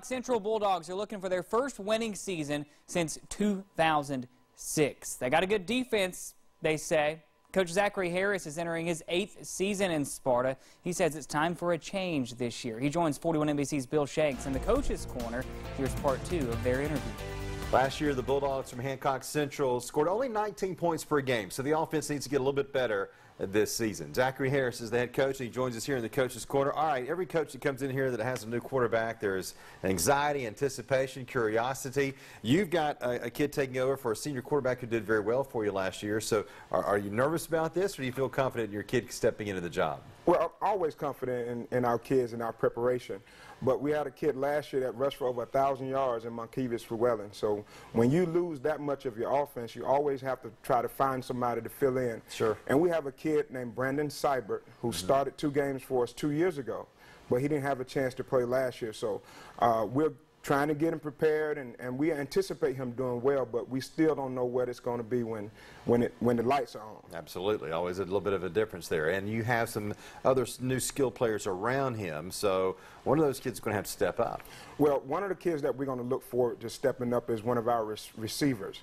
Central Bulldogs are looking for their first winning season since 2006. They got a good defense, they say. Coach Zachery Harris is entering his 8th season in Sparta. He says it's time for a change this year. He joins 41 NBC's Bill Shanks in the Coach's Corner. Here's part 2 of their interview. Last year, the Bulldogs from Hancock Central scored only 19 points per game, so the offense needs to get a little bit better this season. Zachery Harris is the head coach, and he joins us here in the Coach's Corner. All right, every coach that comes in here that has a new quarterback, there's anxiety, anticipation, curiosity. You've got a kid taking over for a senior quarterback who did very well for you last year, so are you nervous about this, or do you feel confident in your kid stepping into the job? Well, I'm always confident in our kids and our preparation. But we had a kid last year that rushed for over 1,000 yards in Monkevis-Llewellyn. So when you lose that much of your offense, you always have to try to find somebody to fill in. Sure. And we have a kid named Brandon Seibert who started 2 games for us 2 years ago, but he didn't have a chance to play last year. So we're trying to get him prepared, and we anticipate him doing well, but we still don't know what it's going to be when the lights are on. Absolutely. Always a little bit of a difference there. And you have some other new skill players around him, so one of those kids is going to have to step up. Well, one of the kids that we're going to look forward to stepping up is one of our receivers.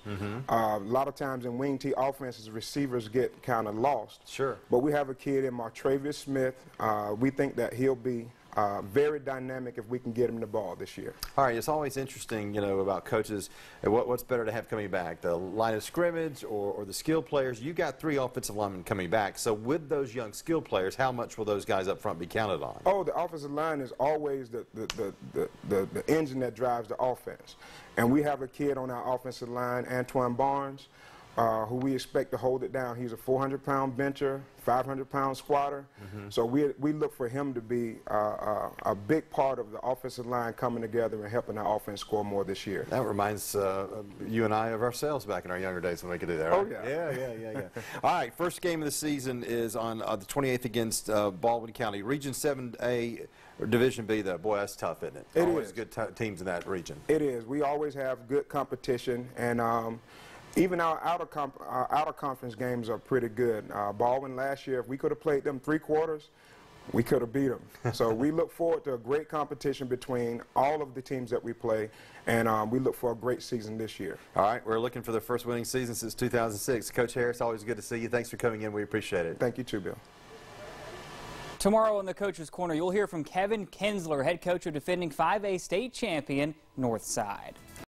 A lot of times in wing T offenses, receivers get kind of lost. Sure. But we have a kid in Martravius Smith. We think that he'll be very dynamic if we can get him the ball this year. All right, it's always interesting, you know, about coaches. What's better to have coming back, the line of scrimmage or the skill players? You got 3 offensive linemen coming back. So with those young skill players, how much will those guys up front be counted on? Oh, the offensive line is always the engine that drives the offense. And we have a kid on our offensive line, Antoine Barnes, who we expect to hold it down. He's a 400-pound bencher, 500-pound squatter. So we look for him to be a big part of the offensive line coming together and helping our offense score more this year. That reminds you and I of ourselves back in our younger days when we could do that, right? Oh, yeah. Yeah. All right, first game of the season is on the 28th against Baldwin County. Region 7A, or Division B, though. Boy, that's tough, isn't it? Always good teams in that region. It is. We always have good competition, and even our out-of-conference games are pretty good. Baldwin last year, if we could have played them 3 quarters, we could have beat them. So we look forward to a great competition between all of the teams that we play, and we look for a great season this year. All right, we're looking for the first winning season since 2006. Coach Harris, always good to see you. Thanks for coming in. We appreciate it. Thank you too, Bill. Tomorrow in the Coach's Corner, you'll hear from Kevin Kinsler, head coach of defending 5A state champion Northside.